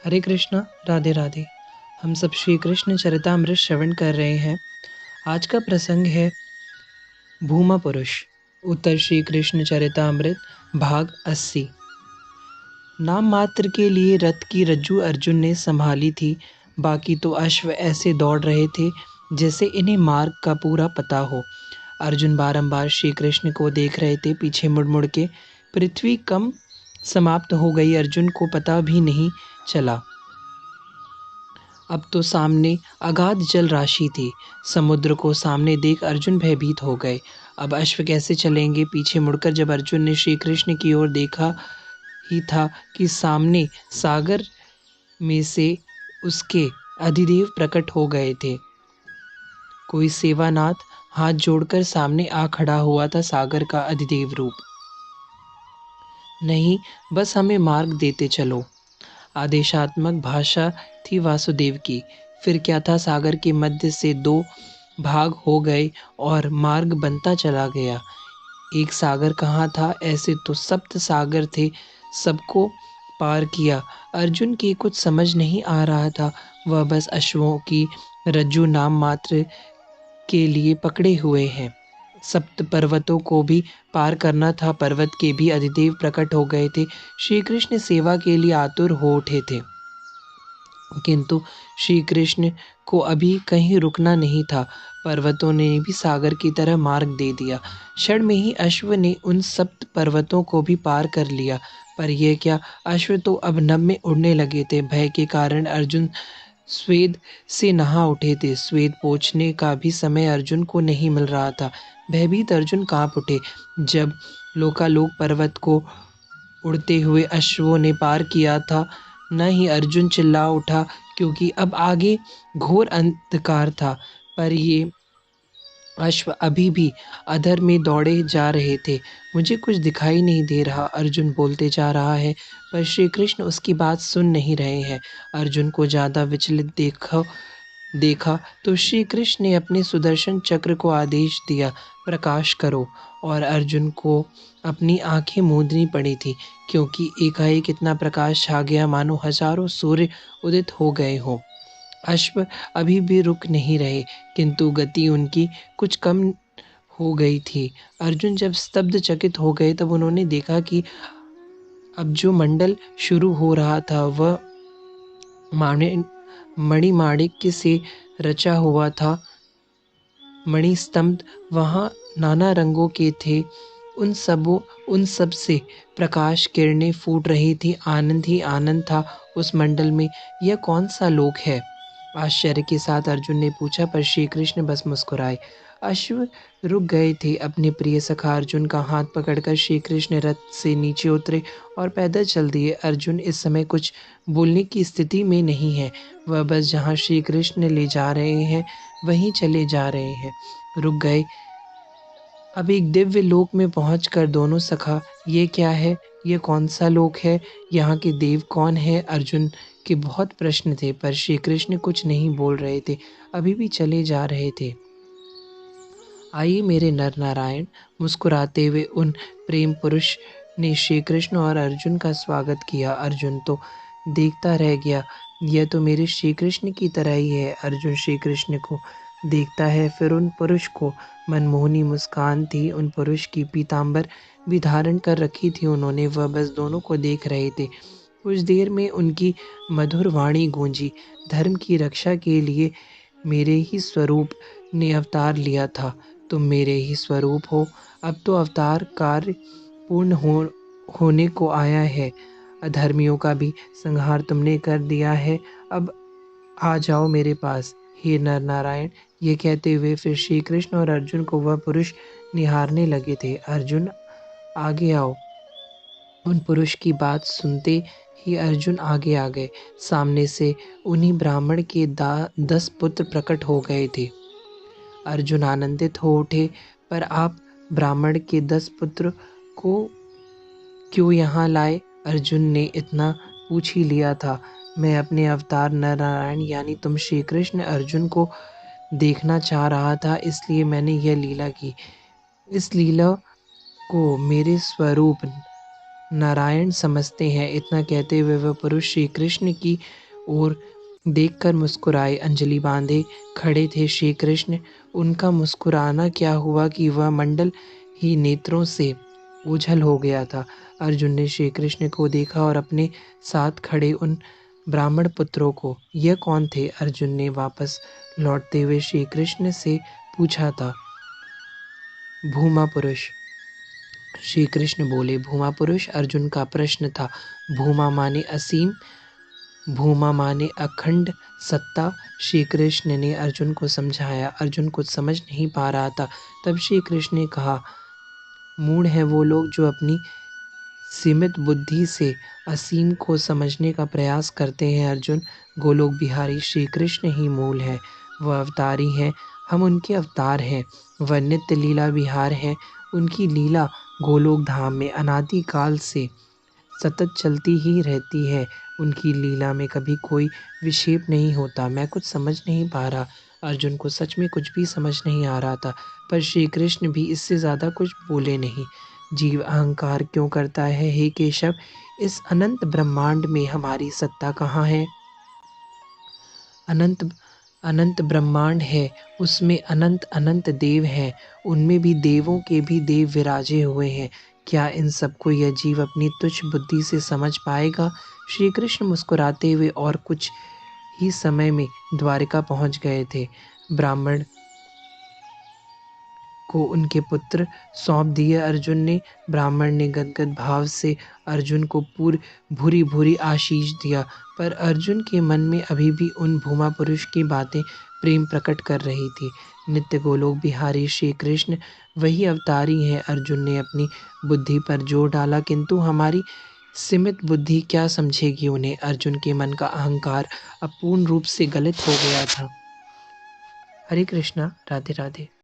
हरे कृष्णा, राधे राधे। हम सब श्री कृष्ण चरितामृत श्रवण कर रहे हैं। आज का प्रसंग है भूमा पुरुष। उत्तर श्री कृष्ण चरितामृत भाग 80। नाम मात्र के लिए रथ की रज्जू अर्जुन ने संभाली थी, बाकी तो अश्व ऐसे दौड़ रहे थे जैसे इन्हें मार्ग का पूरा पता हो। अर्जुन बारंबार श्री कृष्ण को देख रहे थे, पीछे मुड़ मुड़ के। पृथ्वी कम समाप्त हो गई, अर्जुन को पता भी नहीं चला। अब तो सामने अगाध जल राशि थी। समुद्र को सामने देख अर्जुन भयभीत हो गए। अब अश्व कैसे चलेंगे? पीछे मुड़कर जब अर्जुन ने श्री कृष्ण की ओर देखा ही था कि सामने सागर में से उसके अधिदेव प्रकट हो गए थे। कोई सेवानाथ हाथ जोड़कर सामने आ खड़ा हुआ था, सागर का अधिदेव रूप। नहीं, बस हमें मार्ग देते चलो। आदेशात्मक भाषा थी वासुदेव की। फिर क्या था, सागर के मध्य से दो भाग हो गए और मार्ग बनता चला गया। एक सागर कहाँ था? ऐसे तो सप्त सागर थे, सबको पार किया। अर्जुन की कुछ समझ नहीं आ रहा था। वह बस अश्वों की रज्जू नाम मात्र के लिए पकड़े हुए हैं। सप्त पर्वतों को भी पार करना था। पर्वत के भी अधिदेव प्रकट हो गए थे। श्री कृष्ण सेवा के लिए आतुर हो उठे थे, किंतु श्री कृष्ण को अभी कहीं रुकना नहीं था। पर्वतों ने भी सागर की तरह मार्ग दे दिया। क्षण में ही अश्व ने उन सप्त पर्वतों को भी पार कर लिया। पर यह क्या, अश्व तो अब नभ में उड़ने लगे थे। भय के कारण अर्जुन स्वेद से नहा उठे थे। स्वेद पोंछने का भी समय अर्जुन को नहीं मिल रहा था। भयभीत अर्जुन कांप उठे। जब लोकालोक पर्वत को उड़ते हुए अश्वों ने पार किया था, न ही अर्जुन चिल्ला उठा, क्योंकि अब आगे घोर अंधकार था। पर ये अश्व अभी भी अधर में दौड़े जा रहे थे। मुझे कुछ दिखाई नहीं दे रहा, अर्जुन बोलते जा रहा है, पर श्री कृष्ण उसकी बात सुन नहीं रहे हैं। अर्जुन को ज़्यादा विचलित देखा तो श्री कृष्ण ने अपने सुदर्शन चक्र को आदेश दिया, प्रकाश करो। और अर्जुन को अपनी आंखें मूंदनी पड़ी थी, क्योंकि एकाएक इतना प्रकाश छा गया मानो हजारों सूर्य उदित हो गए हों। अश्व अभी भी रुक नहीं रहे, किंतु गति उनकी कुछ कम हो गई थी। अर्जुन जब स्तब्ध चकित हो गए, तब उन्होंने देखा कि अब जो मंडल शुरू हो रहा था वह मणिमाणिक्य से रचा हुआ था। मणिस्तंभ वहाँ नाना रंगों के थे। उन सब से प्रकाश किरणें फूट रही थी। आनंद ही आनंद था उस मंडल में। यह कौन सा लोक है? आश्चर्य के साथ अर्जुन ने पूछा, पर श्री कृष्ण बस मुस्कुराए। अश्व रुक गए थे। अपने प्रिय सखा अर्जुन का हाथ पकड़कर श्री कृष्ण रथ से नीचे उतरे और पैदल चल दिए। अर्जुन इस समय कुछ बोलने की स्थिति में नहीं है। वह बस जहाँ श्री कृष्ण ले जा रहे हैं वहीं चले जा रहे हैं। रुक गए। अब एक दिव्य लोक में पहुंचकर दोनों सखा, ये क्या है? ये कौन सा लोक है? यहाँ के देव कौन है? अर्जुन के बहुत प्रश्न थे, पर श्री कृष्ण कुछ नहीं बोल रहे थे, अभी भी चले जा रहे थे। आइए मेरे नर नारायण। मुस्कुराते हुए उन प्रेम पुरुष ने श्री कृष्ण और अर्जुन का स्वागत किया। अर्जुन तो देखता रह गया, यह तो मेरे श्री कृष्ण की तरह ही है। अर्जुन श्री कृष्ण को देखता है, फिर उन पुरुष को। मनमोहनी मुस्कान थी उन पुरुष की, पीतांबर भी धारण कर रखी थी उन्होंने। वह बस दोनों को देख रहे थे। कुछ देर में उनकी मधुर वाणी गूंजी, धर्म की रक्षा के लिए मेरे ही स्वरूप ने अवतार लिया था। तुम मेरे ही स्वरूप हो। अब तो अवतार कार्य पूर्ण होने को आया है। अधर्मियों का भी संहार तुमने कर दिया है। अब आ जाओ मेरे पास, हे नर नारायण। ये कहते हुए फिर श्री कृष्ण और अर्जुन को वह पुरुष निहारने लगे थे। अर्जुन, आगे आओ। उन पुरुष की बात सुनते ही अर्जुन आगे आ गए। सामने से उन्हीं ब्राह्मण के 10 पुत्र प्रकट हो गए थे। अर्जुन आनंदित हो उठे, पर आप ब्राह्मण के 10 पुत्र को क्यों यहाँ लाए? अर्जुन ने इतना पूछ ही लिया था। मैं अपने अवतार नर नारायण यानी तुम श्री कृष्ण अर्जुन को देखना चाह रहा था, इसलिए मैंने यह लीला की। इस लीला को मेरे स्वरूप नारायण समझते हैं। इतना कहते हुए वह पुरुष श्री कृष्ण की ओर देखकर मुस्कुराए, अंजलि बांधे खड़े थे श्री कृष्ण। उनका मुस्कुराना क्या हुआ कि वह मंडल ही नेत्रों से ओझल हो गया था। अर्जुन ने श्री कृष्ण को देखा और अपने साथ खड़े उन ब्राह्मण पुत्रों को। यह कौन थे? अर्जुन ने वापस लौटते हुए श्री कृष्ण से पूछा था। भूमा पुरुष, श्री कृष्ण बोले। भूमा पुरुष अर्जुन का प्रश्न था। भूमा माने असीम, भूमा माने अखंड सत्ता। श्री कृष्ण ने अर्जुन को समझाया। अर्जुन कुछ समझ नहीं पा रहा था। तब श्री कृष्ण ने कहा, मूढ़ है वो लोग जो अपनी सीमित बुद्धि से असीम को समझने का प्रयास करते हैं। अर्जुन, गोलोक बिहारी श्री कृष्ण ही मूल है। वह अवतारी हैं, हम उनके अवतार हैं। वह नित्य लीला विहार हैं। उनकी लीला गोलोक धाम में अनादि काल से सतत चलती ही रहती है। उनकी लीला में कभी कोई विक्षेप नहीं होता। मैं कुछ समझ नहीं पा रहा। अर्जुन को सच में कुछ भी समझ नहीं आ रहा था, पर श्री कृष्ण भी इससे ज़्यादा कुछ बोले नहीं। जीव अहंकार क्यों करता है हे केशव? इस अनंत ब्रह्मांड में हमारी सत्ता कहाँ है? अनंत अनंत ब्रह्मांड है, उसमें अनंत अनंत देव हैं, उनमें भी देवों के भी देव विराजे हुए हैं। क्या इन सबको यह जीव अपनी तुच्छ बुद्धि से समझ पाएगा? श्री कृष्ण मुस्कुराते हुए और कुछ ही समय में द्वारिका पहुंच गए थे। ब्राह्मण को उनके पुत्र सौंप दिए अर्जुन ने। ब्राह्मण ने गदगद भाव से अर्जुन को भूरी भूरी आशीष दिया, पर अर्जुन के मन में अभी भी उन भूमा पुरुष की बातें प्रेम प्रकट कर रही थी। नित्य गोलोक बिहारी श्री कृष्ण वही अवतारी हैं। अर्जुन ने अपनी बुद्धि पर जोर डाला, किंतु हमारी सीमित बुद्धि क्या समझेगी उन्हें? अर्जुन के मन का अहंकार अब पूर्ण रूप से गलित हो गया था। हरे कृष्णा, राधे राधे।